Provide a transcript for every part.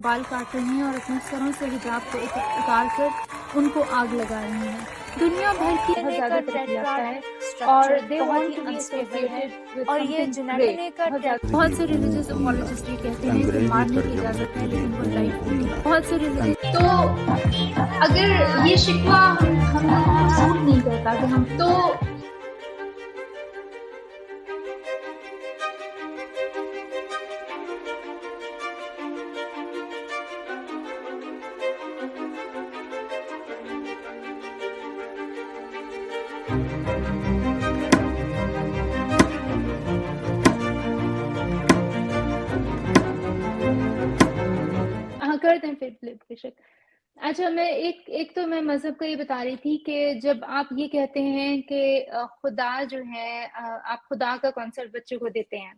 بال کاٹ رہی ہیں اور اپنے سروں سے حجاب کو اتار کر ان کو آگ لگا رہی ہیں. دنیا بھر کی بہت زیادہ ترقی یافتہ ہے اور they want to be associated with something great. بہت سے ریلیجیس اپولوجسٹ یہ کہتے ہیں کہ مارنے کی اجازت ہے لیکن وہ لائف نہیں ہے. بہت سے ریلیجیس تو اگر یہ شکوہ ہم محسوس نہیں کرتا کہ ہم تو کرتے ہیں پھر بے شک. اچھا میں ایک تو میں مذہب کا یہ بتا رہی تھی کہ جب آپ یہ کہتے ہیں کہ خدا جو ہے آپ خدا کا کانسیپٹ بچے کو دیتے ہیں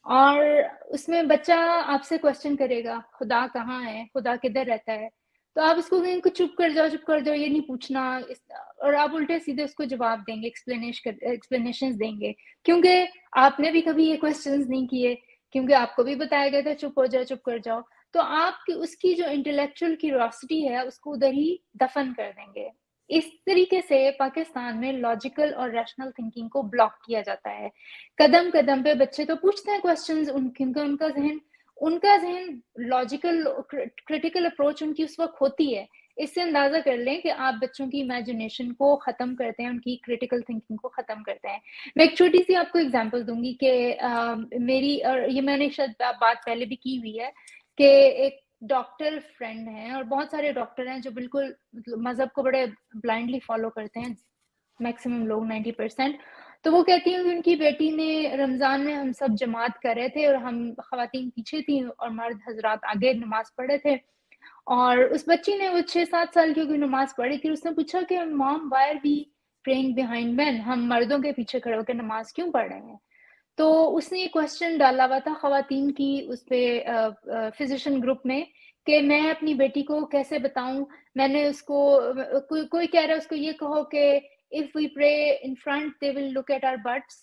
اور اس میں بچہ آپ سے کوسچن کرے گا خدا کہاں ہے, خدا کدھر رہتا ہے, تو آپ اس کو کہیں کہ چپ کر جاؤ یہ نہیں پوچھنا, اور آپ الٹے سیدھے اس کو جواب دیں گے, ایکسپلینیشنز دیں گے, کیونکہ آپ نے بھی کبھی یہ کوسچنز نہیں کیے, کیونکہ آپ کو بھی بتایا گیا تھا چپ کر جاؤ, تو آپ کی اس کی جو انٹلیکچوئل کیوریوسٹی ہے اس کو ادھر ہی دفن کر دیں گے. اس طریقے سے پاکستان میں لاجیکل اور ریشنل تھنکنگ کو بلاک کیا جاتا ہے. قدم قدم پہ بچے تو پوچھتے ہیں کوسچنز, کیونکہ ان کا ذہن لاجیکل کریٹیکل اپروچ ان کی اس وقت ہوتی ہے. اس سے اندازہ کر لیں کہ آپ بچوں کی امیجنیشن کو ختم کرتے ہیں, ان کی کریٹیکل تھنکنگ کو ختم کرتے ہیں. میں ایک چھوٹی سی آپ کو اگزامپل دوں گی کہ میری, اور یہ میں نے شاید بات پہلے بھی کی ہوئی ہے, کہ ایک ڈاکٹر فرینڈ ہیں اور بہت سارے ڈاکٹر ہیں جو بالکل مذہب کو بڑے بلائنڈلی فالو کرتے ہیں, میکسیمم لوگ 90%. تو وہ کہتی ہیں کہ ان کی بیٹی نے رمضان میں ہم سب جماعت کر رہے تھے اور ہم خواتین پیچھے تھیں اور مرد حضرات آگے نماز پڑھ رہے تھے, اور اس بچی نے, وہ 6-7 سال کی کوئی نماز پڑھی تھی, اس نے پوچھا کہ mom why are we praying behind men, ہم مردوں کے پیچھے کھڑے ہو کے نماز کیوں پڑھ رہے ہیں. تو اس نے یہ کوسچن ڈالا ہوا تھا خواتین کی اس پہ فزیشین گروپ میں کہ میں اپنی بیٹی کو کیسے بتاؤں, میں نے اس کو کوئی کہہ رہا ہے اس کو یہ کہو کہ if we pray in front they will look at our butts,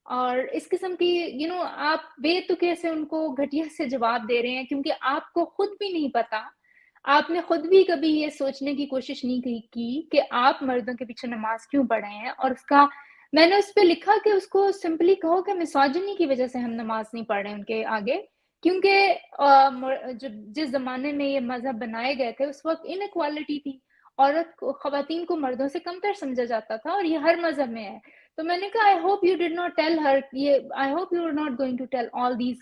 اور اس قسم کی آپ بے تکے سے ان کو گھٹیا سے جواب دے رہے ہیں, کیونکہ آپ کو خود بھی نہیں پتا, آپ نے خود بھی کبھی یہ سوچنے کی کوشش نہیں کی کہ آپ مردوں کے پیچھے نماز کیوں پڑھ رہے ہیں. اور اس کا میں نے اس پہ لکھا کہ اس کو سمپلی کہو کہ مسوجنی کی وجہ سے ہم نماز نہیں پڑھ رہے ہیں ان کے آگے, کیونکہ جس زمانے میں یہ مذہب بنائے گئے تھے اس وقت ان ایکوالٹی تھی, خواتین کو مردوں سے کمتر سمجھا جاتا تھا, اور یہ ہر مذہب میں ہے. تو میں نے کہا I hope you did not tell her, I hope you are not going to tell all these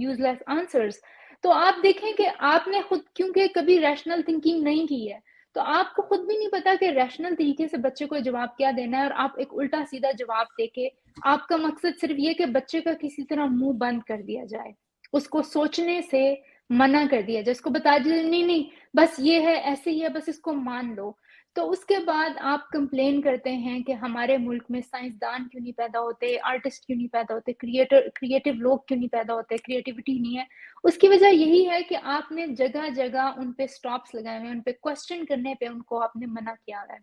useless answers. تو آپ دیکھیں کہ آپ نے خود کیونکہ کبھی ریشنل تھنکنگ نہیں کی ہے, تو آپ کو خود بھی نہیں پتا کہ ریشنل طریقے سے بچے کو جواب کیا دینا ہے, اور آپ ایک الٹا سیدھا جواب دے کے آپ کا مقصد صرف یہ کہ بچے کا کسی طرح منہ بند کر دیا جائے, اس کو سوچنے سے منع کر دیا جائے, اس کو بتا دیا نہیں بس یہ ہے ایسے ہی ہے, بس اس کو مان لو. تو اس کے بعد آپ کمپلین کرتے ہیں کہ ہمارے ملک میں سائنسدان کیوں نہیں پیدا ہوتے, آرٹسٹ کیوں نہیں پیدا ہوتے, کریٹو لوگ کیوں نہیں پیدا ہوتے, کریٹیوٹی نہیں ہے. اس کی وجہ یہی ہے کہ آپ نے جگہ جگہ ان پہ سٹاپس لگائے ہوئے ہیں, ان پہ کوسچن کرنے پہ ان کو آپ نے منع کیا ہوا ہے.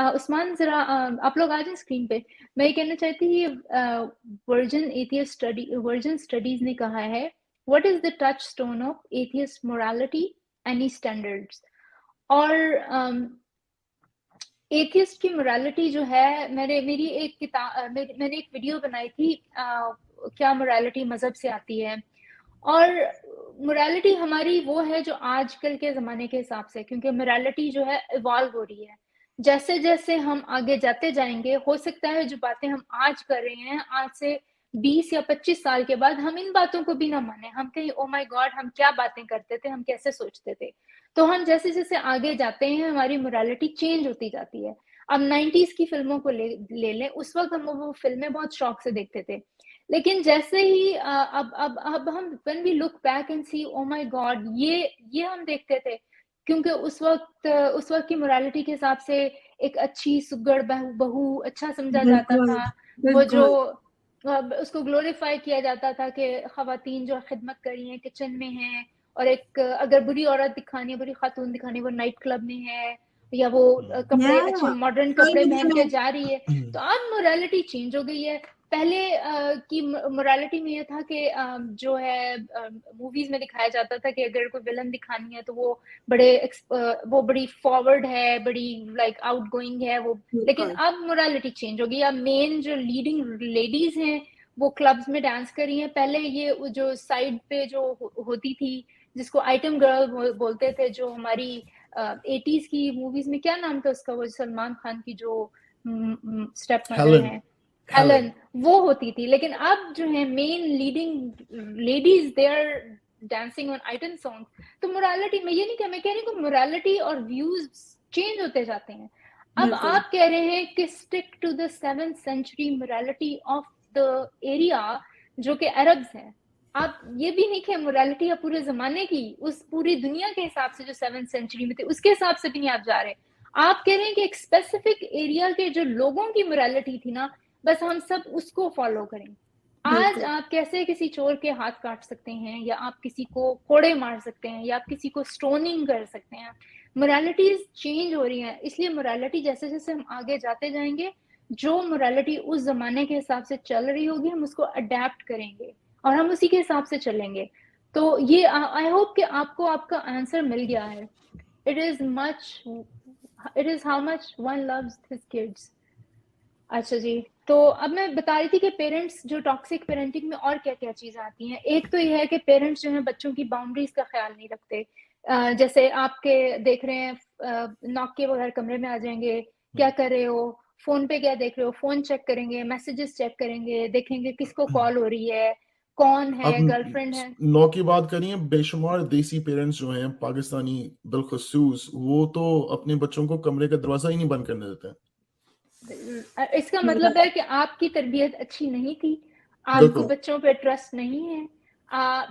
عثمان ذرا آپ لوگ آ جائیں اسکرین پہ. میں یہ کہنا چاہتی ہوں ورجن اسٹڈیز نے کہا ہے what is the touchstone of atheist morality, any standards. اور ایتھیسٹ کی morality جو ہے, میں نے ایک ویڈیو بنائی تھی کیا morality مذہب سے آتی ہے, اور morality ہماری وہ ہے جو آج کل کے زمانے کے حساب سے, کیونکہ morality جو ہے ایوالو ہو رہی ہے, جیسے جیسے ہم آگے جاتے جائیں گے ہو سکتا ہے جو باتیں ہم آج کر رہے ہیں آج سے 20 یا 25 سال کے بعد ہم ان باتوں کو بھی نہ مانیں, ہم کہیں او مائی گاڈ ہم کیا باتیں کرتے تھے, ہم کیسے سوچتے تھے. تو ہم جیسے جیسے آگے جاتے ہیں ہماری morality چینج ہوتی جاتی ہے. اب 90s کی فلموں کو لے لیں, اس وقت ہم وہ فلمیں بہت شوق سے دیکھتے تھے, لیکن جیسے ہی اب ہم when we look back and see oh my god یہ ہم دیکھتے تھے, کیونکہ اس وقت کی morality کے حساب سے ایک اچھی سگڑ بہو اچھا سمجھا جاتا تھا, وہ جو اس کو گلوریفائی کیا جاتا تھا کہ خواتین جو خدمت کر رہی ہیں کچن میں ہیں, اور ایک اگر بری عورت دکھانی ہے, بری خاتون دکھانی, وہ نائٹ کلب میں ہے یا وہ کپڑے اچھے ماڈرن کپڑے پہن کے جا رہی ہے. تو اب morality چینج ہو گئی ہے, پہلے کی مورالٹی میں یہ تھا کہ جو ہے موویز میں دکھایا جاتا تھا کہ اگر کوئی ولن دکھانی ہے تو وہ بڑی فارورڈ ہے, بڑی لائک آؤٹ گوئنگ ہے وہ. لیکن اب مورالٹی چینج ہوگی. اب مین جو لیڈنگ لیڈیز ہیں وہ کلبز میں ڈانس کر رہی ہیں. پہلے یہ جو سائڈ پہ جو ہوتی تھی جس کو آئٹم گرل بولتے تھے, جو ہماری 80s کی موویز میں کیا نام تھا اس کا, وہ سلمان خان کی جو اسٹیپ مدر ہیں ہیلن, وہ ہوتی تھی. لیکن اب جو ہے main leading ladies they are dancing on item song. تو مورالٹی میں یہ نہیں کہ میں کہہ رہی ہوں کہ مورالٹی اور ویوز چینج ہوتے جاتے ہیں. اب آپ کہہ رہے ہیں کہ stick to the 7th century morality of the area جو کہ عربز ہیں. آپ یہ بھی نہیں کہ مورالٹی ہے پورے زمانے کی, اس پوری دنیا کے حساب سے جو 7th century میں تھے اس کے حساب سے بھی نہیں آپ جا رہے. آپ کہہ رہے ہیں کہ ایک اسپیسیفک ایریا کے جو لوگوں کی مورالٹی تھی نا, بس ہم سب اس کو فالو کریں. آج آپ کیسے کسی چور کے ہاتھ کاٹ سکتے ہیں, یا آپ کسی کو کوڑے مار سکتے ہیں, یا آپ کسی کو سٹوننگ کر سکتے ہیں. مورالٹیز چینج ہو رہی ہیں. اس لیے مورالٹی جیسے جیسے ہم آگے جاتے جائیں گے, جو مورالٹی اس زمانے کے حساب سے چل رہی ہوگی ہم اس کو اڈیپٹ کریں گے اور ہم اسی کے حساب سے چلیں گے. تو یہ آئی ہوپ کہ آپ کو آپ کا آنسر مل گیا ہے. It is how much one loves his kids. اچھا جی, تو اب میں بتا رہی تھی کہ پیرنٹس جو ٹاکسک پیرنٹنگ میں اور کیا کیا چیزیں آتی ہیں. ایک تو یہ ہے کہ پیرنٹس جو ہیں بچوں کی باؤنڈریز کا خیال نہیں رکھتے. جیسے آپ کے دیکھ رہے ہیں ناک کے بغیر کمرے میں آ جائیں گے, کیا کر رہے ہو, فون پہ کیا دیکھ رہے ہو, فون چیک کریں گے, میسیجز چیک کریں گے, دیکھیں گے کس کو کال ہو رہی ہے, کون ہے, گرل فرینڈ ہے. نو کی بات کریے, بے شمار دیسی پیرنٹس جو ہیں پاکستانی بالخصوص, وہ تو اپنے بچوں کو کمرے کا دروازہ ہی نہیں بند کرنے دیتے. اس کا مطلب ہے کہ آپ کی تربیت اچھی نہیں تھی, آپ کو بچوں پہ ٹرسٹ نہیں ہے.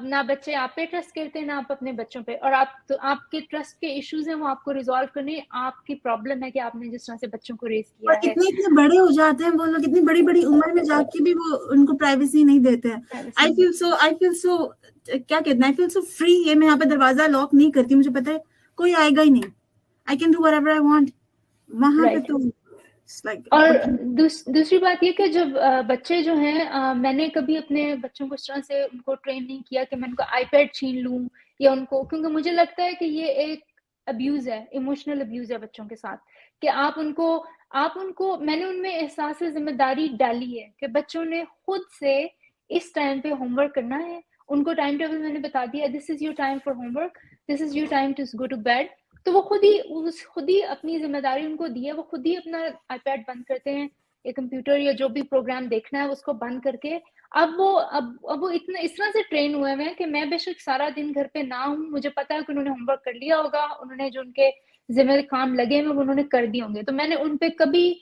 نہ بچے آپ پہ ٹرسٹ کرتے ہیں نہ آپ اپنے بچوں پہ, اور آپ کے ٹرسٹ کے ایشوز ہیں وہ آپ کو ریزالو کرنے. آپ کی پرابلم ہے کہ آپ نے جس طرح سے بچوں کو ریز کیا ہے. اتنے بڑے ہو جاتے ہیں وہ لوگ, اتنی بڑی بڑی عمر میں جا کے بھی وہ ان کو پرائیویسی نہیں دیتے ہیں. I feel so کیا کہتے ہیں, I feel so free. یہ میں یہاں پہ دروازہ لاک نہیں کرتی, مجھے پتا ہے کوئی آئے گا ہی نہیں. I can do whatever I want. وہاں پہ تو اور دوسری بات یہ کہ جب بچے جو ہیں, میں نے کبھی اپنے بچوں کو اس طرح سے ان کو ٹرین نہیں کیا کہ میں ان کو آئی پیڈ چھین لوں یا ان کو, کیونکہ مجھے لگتا ہے کہ یہ ایک ابیوز ہے, ایموشنل ابیوز ہے بچوں کے ساتھ, کہ آپ ان کو میں نے ان میں احساس ذمہ داری ڈالی ہے کہ بچوں نے خود سے اس ٹائم پہ ہوم ورک کرنا ہے. ان کو ٹائم ٹیبل میں نے بتا دیا, this is your time for homework, this is your time to go to bed. تو وہ خود ہی اپنی ذمہ داری ان کو دی ہے, وہ خود ہی اپنا آئی پیڈ بند کرتے ہیں یا کمپیوٹر یا جو بھی پروگرام دیکھنا ہے اس کو بند کر کے. اب وہ اتنا اس طرح سے ٹرین ہوئے ہیں کہ میں بے شک سارا دن گھر پہ نہ ہوں, مجھے پتا ہے کہ انہوں نے ہوم ورک کر لیا ہوگا, انہوں نے جو ان کے ذمہ کام لگے ہوئے انہوں نے کر دیے ہوں گے. تو میں نے ان پہ کبھی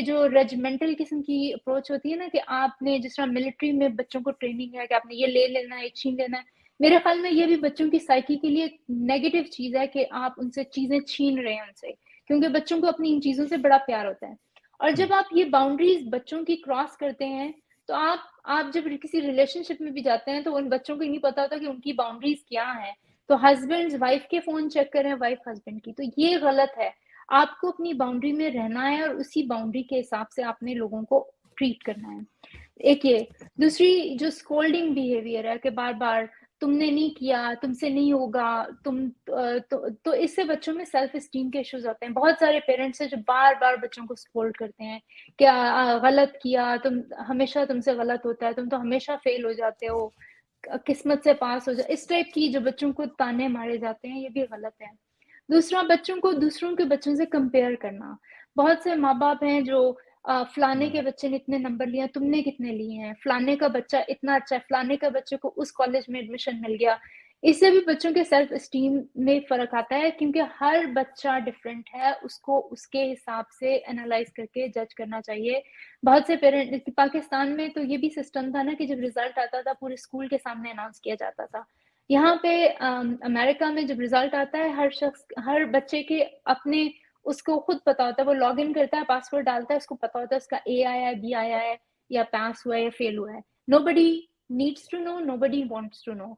جو ریجیمنٹل قسم کی اپروچ ہوتی ہے نا, کہ آپ نے جس طرح ملٹری میں بچوں کو ٹریننگ ہے کہ آپ نے یہ لے لینا ہے, یہ چھین لینا ہے, میرے خیال میں یہ بھی بچوں کی سائیکی کے لیے نیگیٹو چیز ہے کہ آپ ان سے چیزیں چھین رہے ہیں ان سے, کیونکہ بچوں کو اپنی ان چیزوں سے بڑا پیار ہوتا ہے. اور جب آپ یہ باؤنڈریز بچوں کی کراس کرتے ہیں تو آپ جب کسی ریلیشن شپ میں بھی جاتے ہیں تو ان بچوں کو نہیں پتا ہوتا کہ ان کی باؤنڈریز کیا ہیں. تو ہسبینڈ وائف کے فون چیک کریں, وائف ہسبینڈ کی, تو یہ غلط ہے. آپ کو اپنی باؤنڈری میں رہنا ہے اور اسی باؤنڈری کے حساب سے آپ نے لوگوں کو ٹریٹ کرنا ہے. ایک یہ, دوسری جو اسکولڈنگ بیہیویئر ہے کہ بار بار تم نے نہیں کیا, تم سے نہیں ہوگا, تو اس سے بچوں میں سیلف اسٹیم کے ایشوز ہوتے ہیں. بہت سارے پیرنٹس ہیں جو بار بار بچوں کو سپورٹ کرتے ہیں کہ غلط کیا, تم ہمیشہ تم سے غلط ہوتا ہے, تم تو ہمیشہ فیل ہو جاتے ہو, قسمت سے پاس ہو جائے, اس ٹائپ کی جو بچوں کو تانے مارے جاتے ہیں, یہ بھی غلط ہے. دوسرا, بچوں کو دوسروں کے بچوں سے کمپیئر کرنا. بہت سے ماں باپ ہیں جو فلانے کے بچے نے اتنے نمبر لیے, تم نے کتنے لیے ہیں, فلانے کا بچہ اتنا اچھا ہے, فلانے کا بچے کو اس کالج میں ایڈمیشن مل گیا. اس سے بھی بچوں کے سیلف اسٹیم میں فرق آتا ہے, کیونکہ ہر بچہ ڈفرینٹ ہے, اس کو اس کے حساب سے انالائز کر کے جج کرنا چاہیے. بہت سے پیرنٹ, پاکستان میں تو یہ بھی سسٹم تھا نا کہ جب ریزلٹ آتا تھا پورے اسکول کے سامنے اناؤنس کیا جاتا تھا. یہاں پہ امریکہ میں جب ریزلٹ آتا ہے ہر بچے کے اپنے, اس کو خود پتا ہوتا ہے, وہ لاگ ان کرتا ہے, پاسورڈ ڈالتا ہے, اس کو پتا ہوتا ہے اس کا اے آیا ہے, بی آیا ہے, یا پاس ہوا ہے یا فیل ہوا ہے. nobody needs to know, nobody wants to know.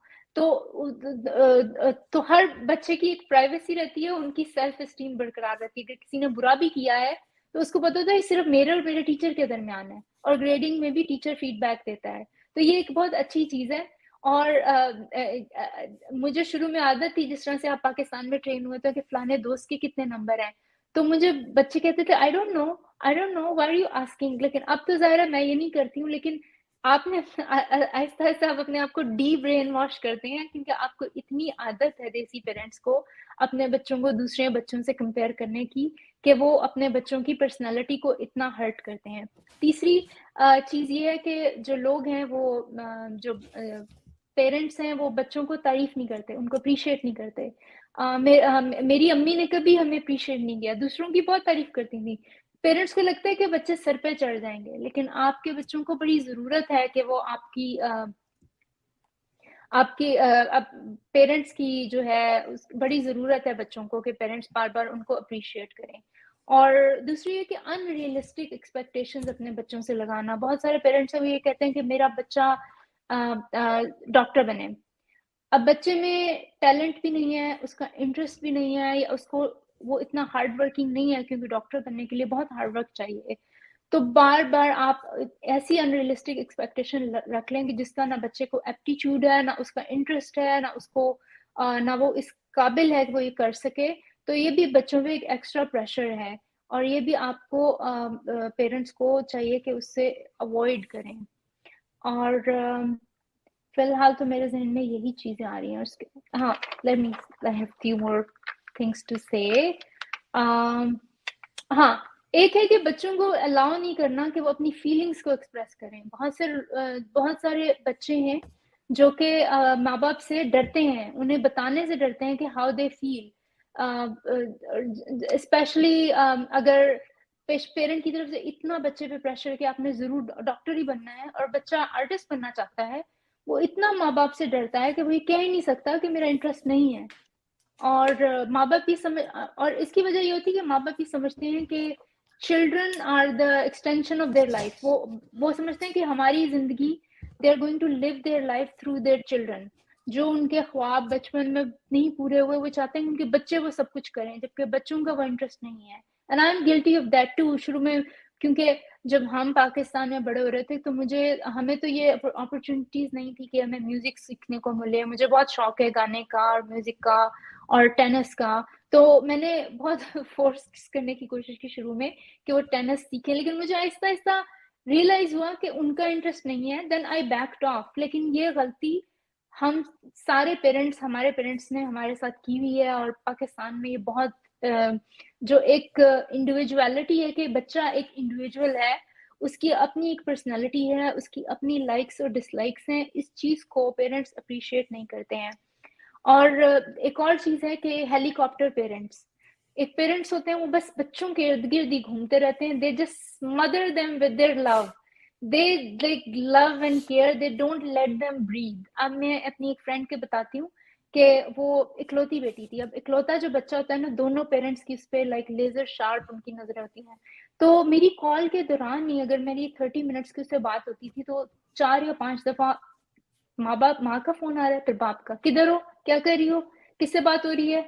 تو ہر بچے کی ایک پرائیویسی رہتی ہے, ان کی سیلف اسٹیم برقرار رہتی ہے. اگر کسی نے برا بھی کیا ہے تو اس کو پتا ہوتا ہے صرف میرے اور میرے ٹیچر کے درمیان ہے, اور گریڈنگ میں بھی ٹیچر فیڈ بیک دیتا ہے. تو یہ ایک بہت اچھی چیز ہے. اور مجھے شروع میں عادت تھی جس طرح سے آپ پاکستان میں ٹرین ہوئے تھے کہ فلانے دوست کے کتنے نمبر ہیں, تو مجھے بچے کہتے تھے I don't know why are you asking. لیکن اب تو ظاہر ہے میں یہ نہیں کرتی ہوں, لیکن آپ نے آہستہ آہستہ آپ اپنے آپ کو ڈی برین واش کرتے ہیں, کیونکہ آپ کو اتنی عادت ہے دیسی پیرنٹس کو اپنے بچوں کو دوسرے بچوں سے کمپیئر کرنے کی کہ وہ اپنے بچوں کی پرسنالٹی کو اتنا ہرٹ کرتے ہیں. تیسری چیز یہ ہے کہ جو لوگ ہیں وہ جو پیرنٹس ہیں وہ بچوں کو تعریف نہیں کرتے, ان کو اپریشیٹ نہیں کرتے. میری امی نے کبھی ہمیں اپریشیٹ نہیں کیا, دوسروں کی بہت تعریف کرتی تھی. پیرنٹس کو لگتا ہے کہ بچے سر پہ چڑھ جائیں گے, لیکن آپ کے بچوں کو بڑی ضرورت ہے کہ وہ آپ کی پیرنٹس کی جو ہے بڑی ضرورت ہے بچوں کو کہ پیرنٹس بار بار ان کو اپریشیٹ کریں. اور دوسری یہ کہ ان ریئلسٹک ایکسپیکٹیشنز اپنے بچوں سے لگانا. بہت سارے پیرنٹس ہیں وہ یہ کہتے ہیں کہ میرا بچہ ڈاکٹر بنے. اب بچے میں ٹیلنٹ بھی نہیں ہے, اس کا انٹرسٹ بھی نہیں ہے, یا اس کو وہ اتنا ہارڈ ورکنگ نہیں ہے, کیونکہ ڈاکٹر بننے کے لیے بہت ہارڈ ورک چاہیے. تو بار بار آپ ایسی انریلسٹک ایکسپیکٹیشن رکھ لیں کہ جس کا نہ بچے کو ایپٹیچیوڈ ہے, نہ اس کا انٹرسٹ ہے, نہ وہ اس قابل ہے کہ وہ یہ کر سکے. تو یہ بھی بچوں پہ ایک ایکسٹرا پریشر ہے, اور یہ بھی آپ کو پیرنٹس کو چاہیے کہ اس سے اوائڈ کریں. اور فی الحال تو میرے ذہن میں یہی چیزیں آ رہی ہیں. ہاں, let me I have few more things to say. ہاں, ایک ہے کہ بچوں کو الاؤ نہیں کرنا کہ وہ اپنی فیلنگس کو ایکسپریس کریں. بہت سارے بچے ہیں جو کہ ماں باپ سے ڈرتے ہیں, انہیں بتانے سے ڈرتے ہیں کہ ہاؤ دے فیل, اسپیشلی اگر پیرنٹ کی طرف سے اتنا بچے پہ پریشر کہ آپ نے ضرور ڈاکٹر ہی بننا ہے, اور بچہ آرٹسٹ بننا چاہتا ہے, وہ اتنا ماں باپ سے ڈرتا ہے کہ وہ یہ کہہ ہی نہیں سکتا کہ میرا انٹرسٹ نہیں ہے. اور ماں باپ اور اس کی وجہ یہ ہوتی ہے کہ ماں باپ یہ سمجھتے ہیں کہ children are the extension of their life. وہ سمجھتے ہیں کہ ہماری زندگی they are going to live their life through their children. جو ان کے خواب بچپن میں نہیں پورے ہوئے, وہ چاہتے ہیں ان کے بچے وہ سب کچھ کریں, جبکہ بچوں کا وہ انٹرسٹ نہیں ہے. And I am guilty of that too. شروع میں کیونکہ جب ہم پاکستان میں بڑے ہو رہے تھے تو ہمیں تو یہ اپرچونیٹیز نہیں تھی کہ ہمیں میوزک سیکھنے کو ملے. مجھے بہت شوق ہے گانے کا اور میوزک کا اور ٹینس کا, تو میں نے بہت فورس کرنے کی کوشش کی شروع میں کہ وہ ٹینس سیکھیں, لیکن مجھے آہستہ آہستہ ریئلائز ہوا کہ ان کا انٹرسٹ نہیں ہے. دین آئی بیکڈ آف. لیکن یہ غلطی ہم سارے پیرنٹس, ہمارے پیرنٹس نے ہمارے ساتھ کی ہوئی ہے. اور پاکستان میں یہ بہت جو ایک انڈیویجویلٹی ہے کہ بچہ ایک انڈیویجول ہے, اس کی اپنی ایک پرسنالٹی ہے, اس کی اپنی لائکس اور ڈس لائکس ہیں, اس چیز کو پیرنٹس اپریشیٹ نہیں کرتے ہیں. اور ایک اور چیز ہے کہ ہیلی کاپٹر پیرنٹس, ایک پیرنٹس ہوتے ہیں وہ بس بچوں کے ارد گرد ہی گھومتے رہتے ہیں. they just smother them with their love, they love and care, they don't let them breathe. اب میں اپنی ایک فرینڈ کے بتاتی ہوں کہ وہ اکلوتی بیٹی تھی. اب اکلوتا جو بچہ ہوتا ہے نا, دونوں پیرنٹس کی اس پہ لائک لیزر شارپ ان کی نظریں ہوتی ہیں. تو میری کال کے دوران ہی اگر میری 30 منٹس کی اس سے بات ہوتی تھی تو 4 یا 5 دفعہ ماں کا فون آ رہا ہے, پھر باپ کا, کدھر ہو, کیا کر رہی ہو, کس سے بات ہو رہی ہے.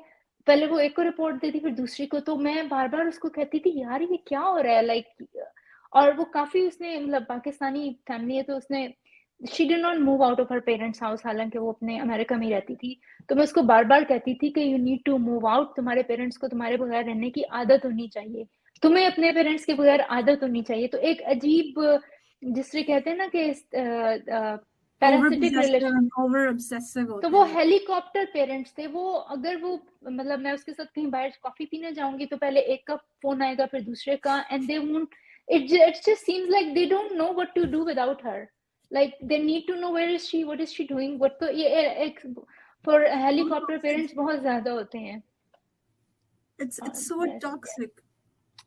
پہلے وہ ایک کو رپورٹ دیتی پھر دوسری کو. تو میں بار بار اس کو کہتی تھی یار یہ کیا ہو رہا ہے لائک. اور وہ کافی اس نے مطلب پاکستانی فیملی ہے, تو اس نے she did not move out of her parents house, حالانکہ وہ اپنے امریکہ میں رہتی تھی. تو میں اس کو بار بار کہتی تھی کہ you need to move out, تمہارے پیرنٹس کو تمہارے بغیر رہنے کی عادت ہونی چاہیے, تمہیں اپنے پیرنٹس کے بغیر عادت ہونی چاہیے. تو ایک عجیب جس سے کہتے ہیں نا کہ پیراسٹک ریلیشن, تو وہ ہیلی کاپٹر پیرنٹس تھے. وہ اگر وہ مطلب میں اس کے ساتھ کہیں باہر کافی پینے جاؤں گی تو پہلے ایک کا فون آئے گا پھر دوسرے کا, and they won't, it just seems like they don't know what to do without her. Like they need to know where is she, what is she doing, what. تو یہ ایک for helicopter parents بہت زیادہ ہوتے ہیں. It's so toxic.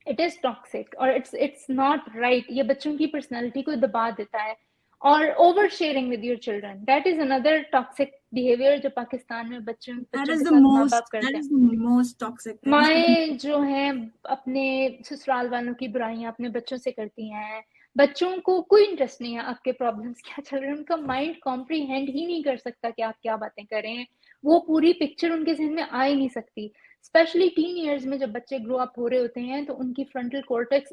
It is toxic اور it's not right. یہ بچوں کی پرسنالٹی کو دبا دیتا ہے. اور over sharing with your children, that is another toxic behaviour جو پاکستان میں بچوں کے ساتھ ماں باپ کرتے ہیں. مائیں جو ہیں اپنے سسرال والوں کی برائیاں اپنے بچوں سے کرتی ہیں. بچوں کو کوئی انٹرسٹ نہیں ہے آپ کے پرابلمس کیا چل رہے ہیں, ان کا مائنڈ کمپریہینڈ ہی نہیں کر سکتا کہ آپ کیا باتیں کر رہے ہیں. وہ پوری پکچر ان کے ذہن میں آ ہی نہیں سکتی. اسپیشلی ٹین ایئرز میں جب بچے گرو اپ ہو رہے ہوتے ہیں تو ان کی frontal cortex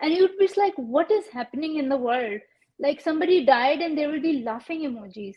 and you would be like, what is happening in the world, like somebody died and there will be laughing emojis.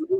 do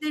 they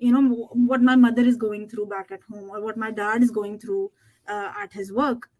you know what my mother is going through back at home or what my dad is going through at his work.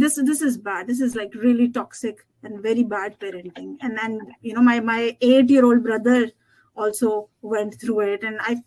this is bad, this is like really toxic and very bad parenting. And you know my 8-year-old brother also went through it, and I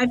I